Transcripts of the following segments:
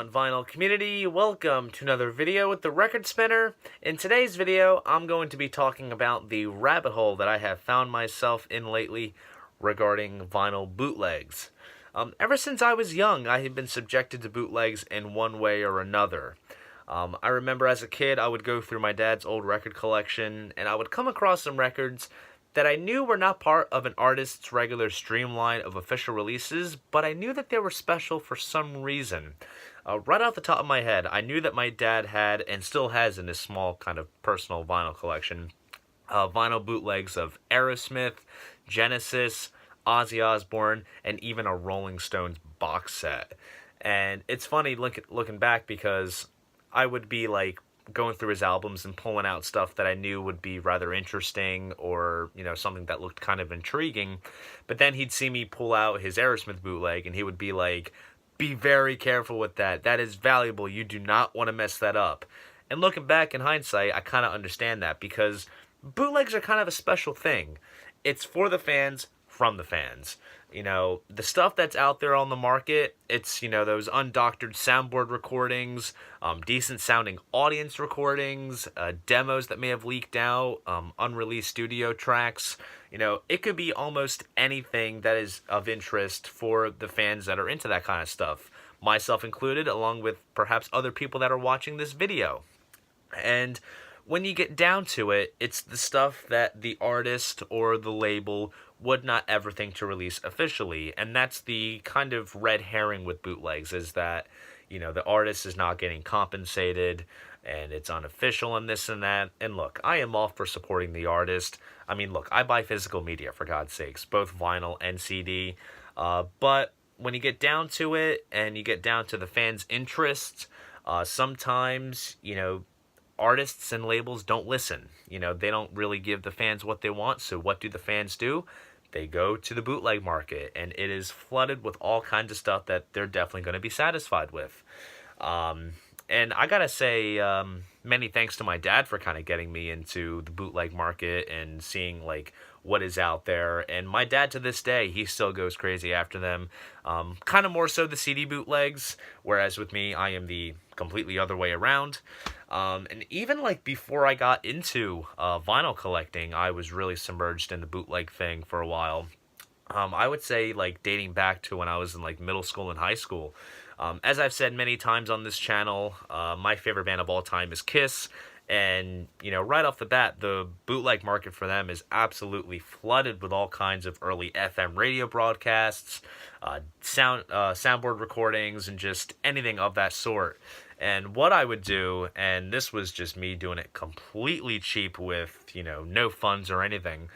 on vinyl community? Welcome to another video with the Record Spinner. In today's video, I'm going to be talking about the rabbit hole that I have found myself in lately regarding vinyl bootlegs. Ever since I was young, I have been subjected to bootlegs in one way or another. I remember as a kid, I would go through my dad's old record collection, and I would come across some records that I knew were not part of an artist's regular streamline of official releases, but I knew that they were special for some reason. Right off the top of my head, I knew that my dad had, and still has in his small kind of personal vinyl collection, vinyl bootlegs of Aerosmith, Genesis, Ozzy Osbourne, and even a Rolling Stones box set. And it's funny looking back because I would be like going through his albums and pulling out stuff that I knew would be rather interesting or, something that looked kind of intriguing. But then he'd see me pull out his Aerosmith bootleg and he would be like, be very careful with that. That is valuable. You do not want to mess that up. And looking back in hindsight, I kind of understand that because bootlegs are kind of a special thing. It's for the fans, from the fans. The stuff that's out there on the market, it's, those undoctored soundboard recordings, decent sounding audience recordings, demos that may have leaked out, unreleased studio tracks. It could be almost anything that is of interest for the fans that are into that kind of stuff. Myself included, along with perhaps other people that are watching this video. And when you get down to it, it's the stuff that the artist or the label would not ever think to release officially. And that's the kind of red herring with bootlegs, is that, the artist is not getting compensated and it's unofficial and this and that. And look, I am all for supporting the artist. I mean, look, I buy physical media, for God's sakes, both vinyl and CD. But when you get down to it and you get down to the fans' interests, sometimes, artists and labels don't listen. They don't really give the fans what they want. So what do the fans do? They go to the bootleg market, and it is flooded with all kinds of stuff that they're definitely going to be satisfied with. And I gotta say, many thanks to my dad for kind of getting me into the bootleg market and seeing like what is out there. And my dad, to this day, he still goes crazy after them. Kind of more so the CD bootlegs, whereas with me, I am the completely other way around. And even like before I got into vinyl collecting, I was really submerged in the bootleg thing for a while. I would say like dating back to when I was in like middle school and high school. As I've said many times on this channel, my favorite band of all time is Kiss. And, right off the bat, the bootleg market for them is absolutely flooded with all kinds of early FM radio broadcasts, soundboard recordings, and just anything of that sort. And what I would do, and this was just me doing it completely cheap with, no funds or anything,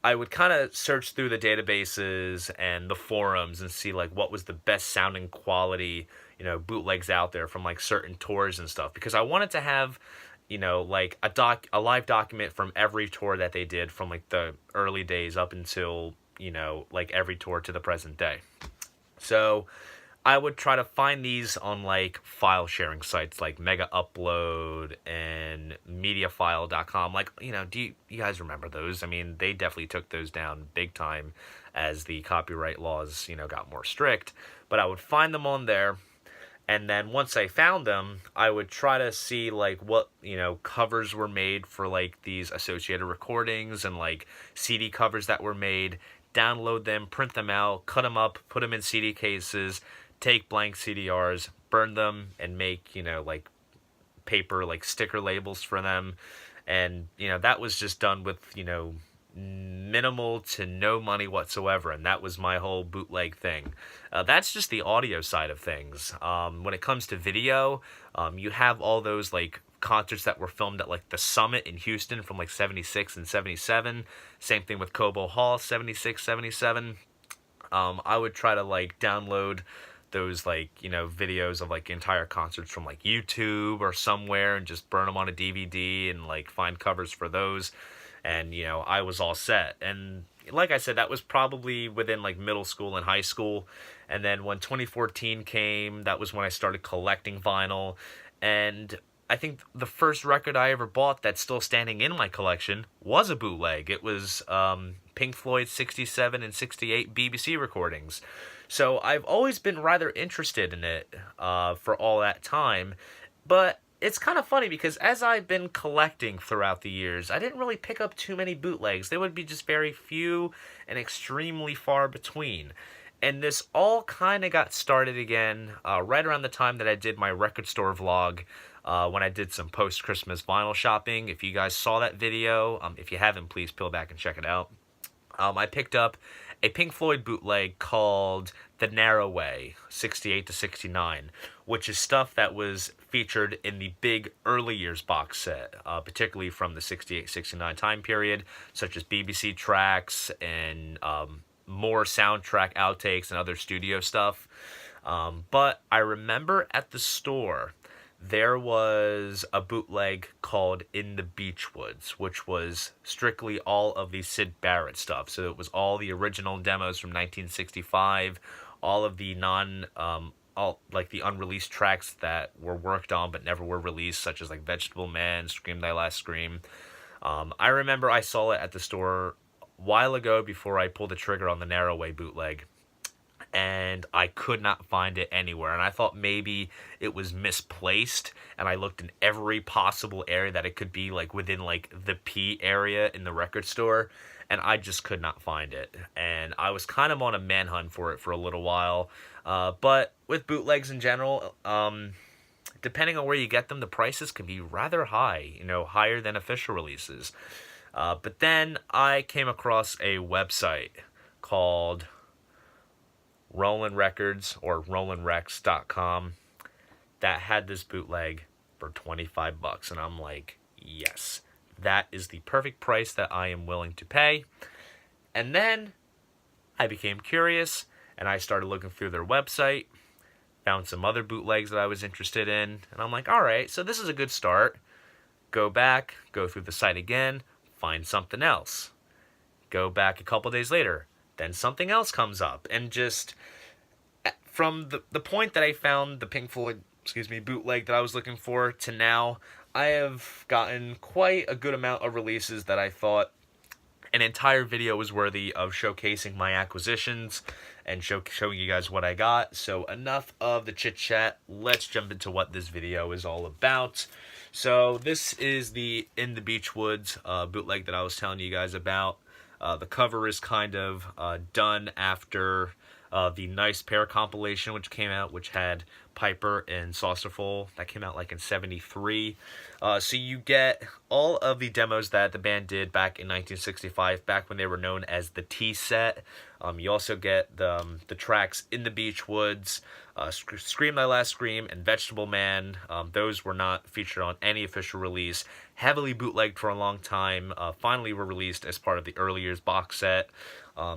I would kind of search through the databases and the forums and see like what was the best sounding quality, bootlegs out there from like certain tours and stuff, because I wanted to have, like a live document from every tour that they did from like the early days up until, like every tour to the present day. So I would try to find these on like file sharing sites like Mega Upload and Mediafile.com. Like, do you guys remember those? I mean, they definitely took those down big time as the copyright laws, got more strict. But I would find them on there. And then once I found them, I would try to see like what, covers were made for like these associated recordings and like CD covers that were made, download them, print them out, cut them up, put them in CD cases, take blank CDRs, burn them, and make, like paper, like sticker labels for them. And, that was just done with, minimal to no money whatsoever. And that was my whole bootleg thing. That's just the audio side of things. When it comes to video, you have all those like concerts that were filmed at like the Summit in Houston from like 76 and 77. Same thing with Cobo Hall, 76, 77. I would try to like download those like, videos of like entire concerts from like YouTube or somewhere and just burn them on a DVD and like find covers for those. And, I was all set. And like I said, that was probably within like middle school and high school. And then when 2014 came, that was when I started collecting vinyl. And I think the first record I ever bought that's still standing in my collection was a bootleg. It was Pink Floyd's 67 and 68 BBC recordings. So I've always been rather interested in it for all that time. But it's kind of funny because as I've been collecting throughout the years, I didn't really pick up too many bootlegs. They would be just very few and extremely far between. And this all kind of got started again right around the time that I did my record store vlog when I did some post-Christmas vinyl shopping. If you guys saw that video, if you haven't, please peel back and check it out. I picked up a Pink Floyd bootleg called The Narrow Way, 68 to 69, which is stuff that was featured in the big early years box set, particularly from the 68-69 time period, such as BBC tracks and more soundtrack outtakes and other studio stuff. But I remember at the store there was a bootleg called In the Beechwoods, which was strictly all of the Syd Barrett stuff. So it was all the original demos from 1965, all of the the unreleased tracks that were worked on but never were released, such as like Vegetable Man, Scream Thy Last Scream. I remember I saw it at the store a while ago before I pulled the trigger on the Narrow Way bootleg, and I could not find it anywhere. And I thought maybe it was misplaced, and I looked in every possible area that it could be, like within like the P area in the record store, and I just could not find it. And I was kind of on a manhunt for it for a little while. But with bootlegs in general, depending on where you get them, the prices can be rather high, higher than official releases. But then I came across a website called Rollin Records, or rollinrecs.com, that had this bootleg for $25, and I'm like, yes, that is the perfect price that I am willing to pay. And then I became curious, and I started looking through their website, found some other bootlegs that I was interested in, and I'm like, all right, so this is a good start. Go back, go through the site again, find something else. Go back a couple days later, then something else comes up, and just from the point that I found the Pink Floyd, bootleg that I was looking for to now, I have gotten quite a good amount of releases that I thought an entire video was worthy of showcasing my acquisitions and showing you guys what I got. So enough of the chit chat. Let's jump into what this video is all about. So this is the In the Beechwoods bootleg that I was telling you guys about. The cover is kind of done after the Nice Pair compilation, which came out, which had Piper and Saucerful. That came out like in '73. So you get all of the demos that the band did back in 1965, back when they were known as the T-Set. You also get the tracks In the Beechwoods, Scream Thy Last Scream, and Vegetable Man. Those were not featured on any official release. Heavily bootlegged for a long time. Finally were released as part of the early years box set.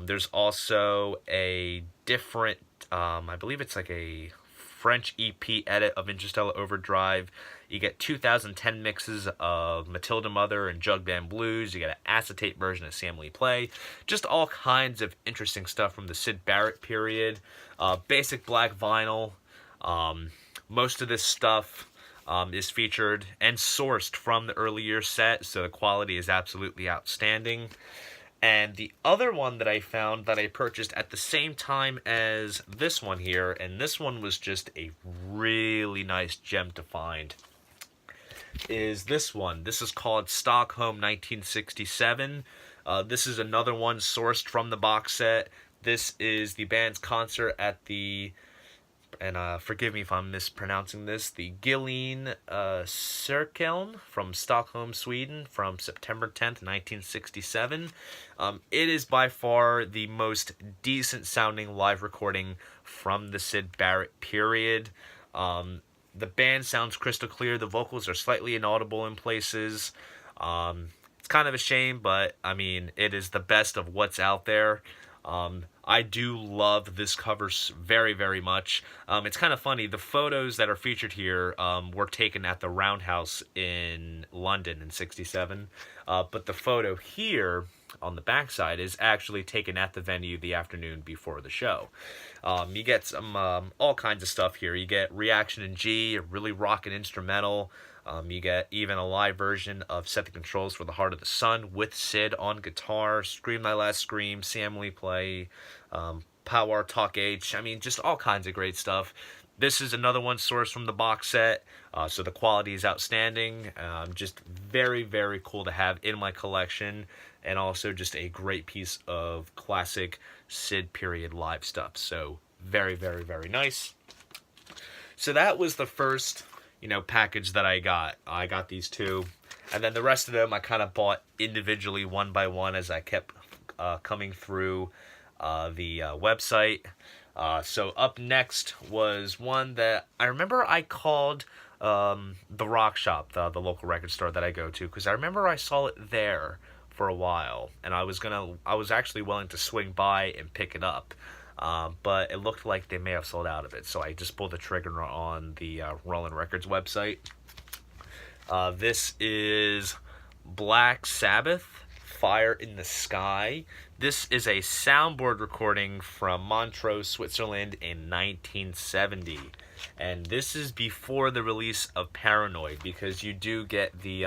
There's also a different, I believe it's like a French EP edit of Interstellar Overdrive. You get 2010 mixes of Matilda Mother and Jug Band Blues. You get an acetate version of Sam Lee Play. Just all kinds of interesting stuff from the Syd Barrett period. Basic black vinyl. Most of this stuff is featured and sourced from the early year set, so the quality is absolutely outstanding. And the other one that I found that I purchased at the same time as this one here, and this one was just a really nice gem to find, is this one. This is called Stockholm 1967. This is another one sourced from the box set. This is the band's concert at the, and forgive me if I'm mispronouncing this, the Gilleen Cirkeln from Stockholm, Sweden, from September 10th, 1967. It is by far the most decent sounding live recording from the Syd Barrett period. The band sounds crystal clear. The vocals are slightly inaudible in places. It's kind of a shame, but I mean, it is the best of what's out there. I do love this cover very, very much. It's kind of funny. The photos that are featured here were taken at the Roundhouse in London in '67. But the photo here on the backside is actually taken at the venue the afternoon before the show. You get some all kinds of stuff here. You get Reaction in G, a really rockin' instrumental. You get even a live version of Set the Controls for the Heart of the Sun with Sid on guitar, Scream Thy Last Scream, Sam Lee Play, Power Talk H. I mean, just all kinds of great stuff. This is another one sourced from the box set, so the quality is outstanding. Just very, very cool to have in my collection, and also just a great piece of classic Sid period live stuff. So very, very, very nice. So that was the first, package that I got. I got these two, and then the rest of them I kind of bought individually one by one as I kept coming through the website. So up next was one that I remember I called the Rock Shop, the local record store that I go to, because I remember I saw it there for a while, and I was actually willing to swing by and pick it up, but it looked like they may have sold out of it, so I just pulled the trigger on the Rollin Records website. This is Black Sabbath, Fire in the Sky. This is a soundboard recording from Montreux, Switzerland in 1970. And this is before the release of Paranoid, because you do get the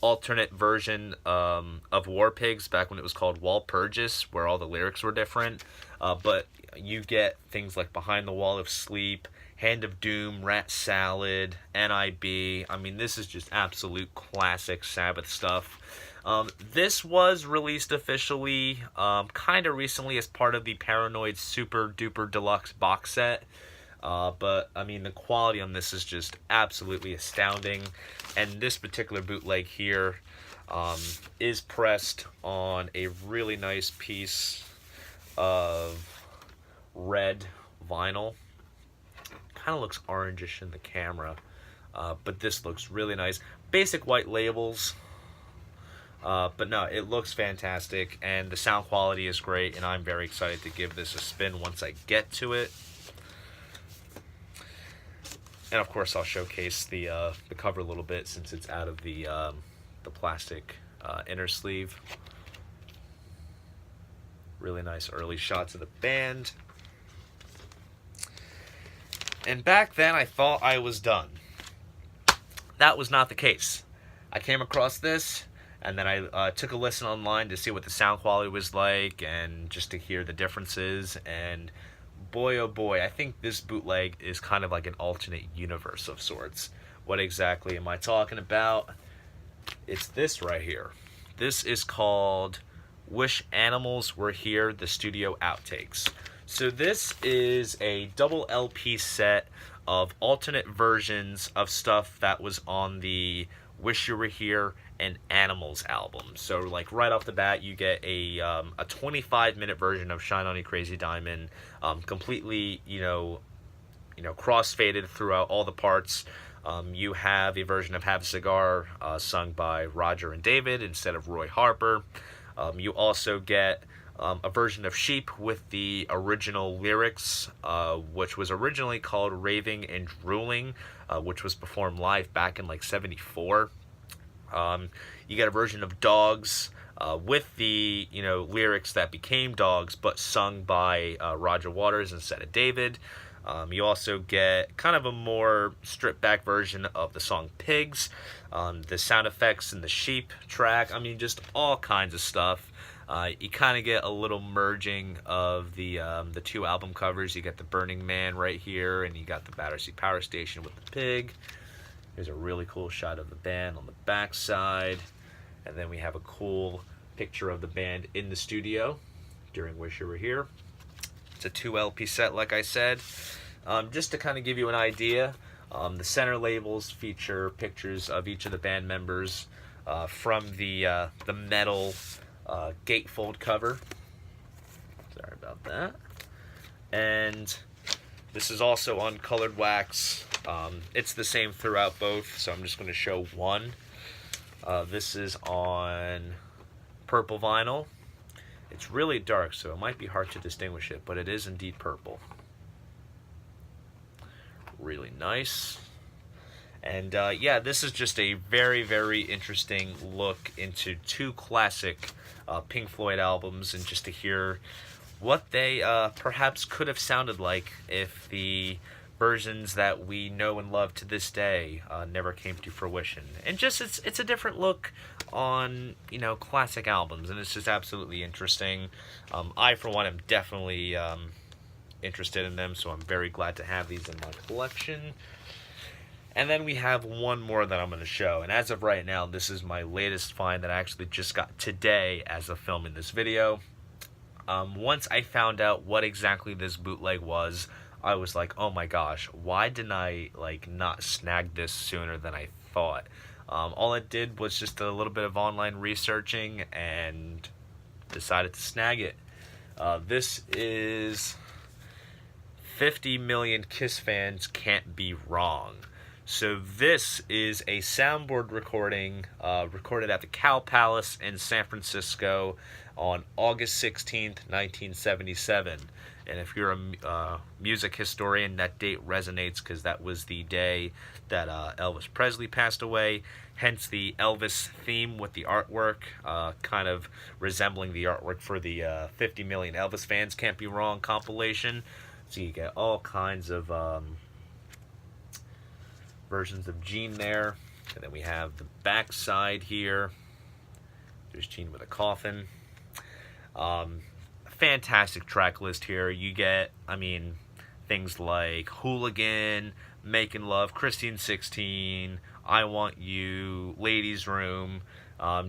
alternate version of War Pigs back when it was called Walpurgis, where all the lyrics were different. But you get things like Behind the Wall of Sleep, Hand of Doom, Rat Salad, NIB. I mean, this is just absolute classic Sabbath stuff. This was released officially kind of recently as part of the Paranoid Super Duper Deluxe box set. But, I mean, the quality on this is just absolutely astounding. And this particular bootleg here is pressed on a really nice piece of red vinyl. Kind of looks orangish in the camera, but this looks really nice. Basic white labels, but no, it looks fantastic, and the sound quality is great, and I'm very excited to give this a spin once I get to it. And of course, I'll showcase the cover a little bit since it's out of the plastic inner sleeve. Really nice early shots of the band. And back then, I thought I was done. That was not the case. I came across this, and then I took a listen online to see what the sound quality was like, and just to hear the differences. And boy, oh boy, I think this bootleg is kind of like an alternate universe of sorts. What exactly am I talking about? It's this right here. This is called Wish Animals Were Here, the Studio Outtakes. So this is a double LP set of alternate versions of stuff that was on the Wish You Were Here and Animals album. So like right off the bat, you get a 25-minute version of Shine On You Crazy Diamond, completely cross-faded throughout all the parts. You have a version of Have a Cigar sung by Roger and David instead of Roy Harper. You also get a version of Sheep with the original lyrics, which was originally called Raving and Drooling, which was performed live back in like 74. You get a version of Dogs with the lyrics that became Dogs, but sung by Roger Waters instead of David. You also get kind of a more stripped back version of the song Pigs, the sound effects in the Sheep track. I mean, just all kinds of stuff. You kind of get a little merging of the two album covers. You get the Burning Man right here, and you got the Battersea Power Station with the pig. Here's a really cool shot of the band on the back side. And then we have a cool picture of the band in the studio during Wish You Were Here. It's a 2 LP set, like I said. Just to kind of give you an idea, the center labels feature pictures of each of the band members from the metal gatefold cover. Sorry about that. And this is also on colored wax. It's the same throughout both, so I'm just going to show one. This is on purple vinyl. It's really dark, so it might be hard to distinguish it, but it is indeed purple. Really nice. And yeah, this is just a very, very interesting look into two classic Pink Floyd albums, and just to hear what they perhaps could have sounded like if the versions that we know and love to this day never came to fruition. And just it's a different look on, you know, classic albums, and it's just absolutely interesting. I, for one, am definitely interested in them, so I'm very glad to have these in my collection. And then we have one more that I'm going to show, and as of right now, this is my latest find that I actually just got today as of filming this video. Once I found out what exactly this bootleg was, I was like, oh my gosh, why didn't I not snag this sooner than I thought? All I did was just a little bit of online researching and decided to snag it. This is 50 Million Kiss Fans Can't Be Wrong. So this is a soundboard recording recorded at the Cow Palace in San Francisco on August 16th, 1977. And if you're a music historian, that date resonates because that was the day that Elvis Presley passed away. Hence the Elvis theme with the artwork, kind of resembling the artwork for the 50 Million Elvis Fans Can't Be Wrong compilation. So you get all kinds of versions of Gene there. And then we have the back side here. There's Gene with a coffin. Fantastic track list here. You get, I mean, things like Hooligan, Making Love, Christine 16, I Want You, Ladies Room.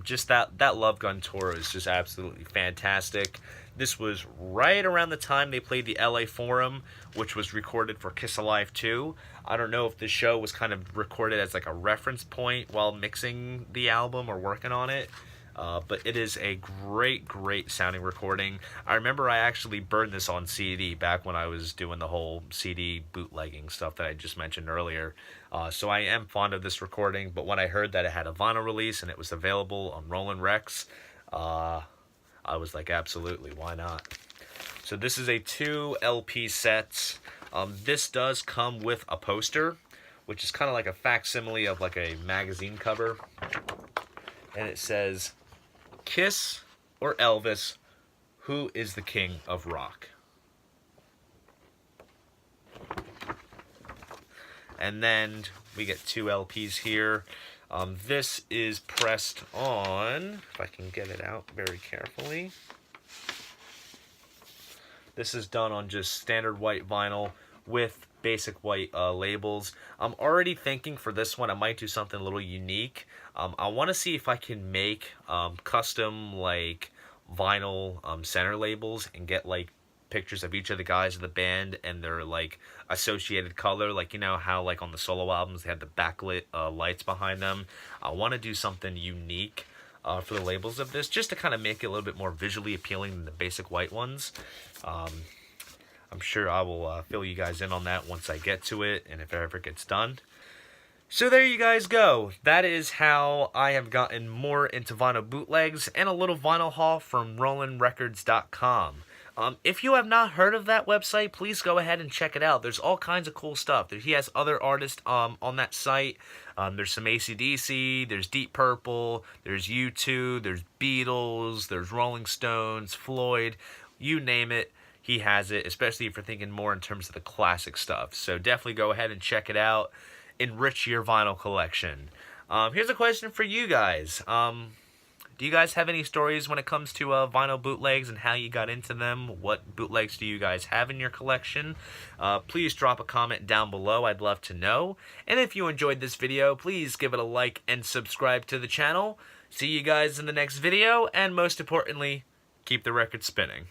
Just that Love Gun tour is just absolutely fantastic. This was right around the time they played the LA Forum, which was recorded for Kiss Alive 2. I don't know if the show was kind of recorded as like a reference point while mixing the album or working on it. But it is a great sounding recording. I remember I actually burned this on CD back when I was doing the whole CD bootlegging stuff that I just mentioned earlier. So I am fond of this recording, but when I heard that it had a vinyl release and it was available on Rollin Records, I was like, absolutely, why not? So this is a 2 LP set. This does come with a poster, which is kind of like a facsimile of like a magazine cover. And it says, Kiss or Elvis, who is the king of rock? And then we get 2 LPs here. This is pressed on, if I can get it out very carefully. This is done on just standard white vinyl with basic white labels. I'm already thinking for this one I might do something a little unique. I want to see if I can make custom like vinyl center labels and get like pictures of each of the guys of the band and their like associated color, like you know how like on the solo albums they have the backlit lights behind them. I want to do something unique for the labels of this, just to kind of make it a little bit more visually appealing than the basic white ones. I'm sure I will fill you guys in on that once I get to it and if it ever gets done. So there you guys go. That is how I have gotten more into vinyl bootlegs and a little vinyl haul from RollinRecords.com. If you have not heard of that website, please go ahead and check it out. There's all kinds of cool stuff. He has other artists on that site. There's some AC/DC, there's Deep Purple, there's U2, there's Beatles, there's Rolling Stones, Floyd, you name it. He has it, especially if you're thinking more in terms of the classic stuff. So definitely go ahead and check it out. Enrich your vinyl collection. Here's a question for you guys. Do you guys have any stories when it comes to vinyl bootlegs and how you got into them? What bootlegs do you guys have in your collection? Please drop a comment down below. I'd love to know. And if you enjoyed this video, please give it a like and subscribe to the channel. See you guys in the next video, and most importantly, keep the record spinning.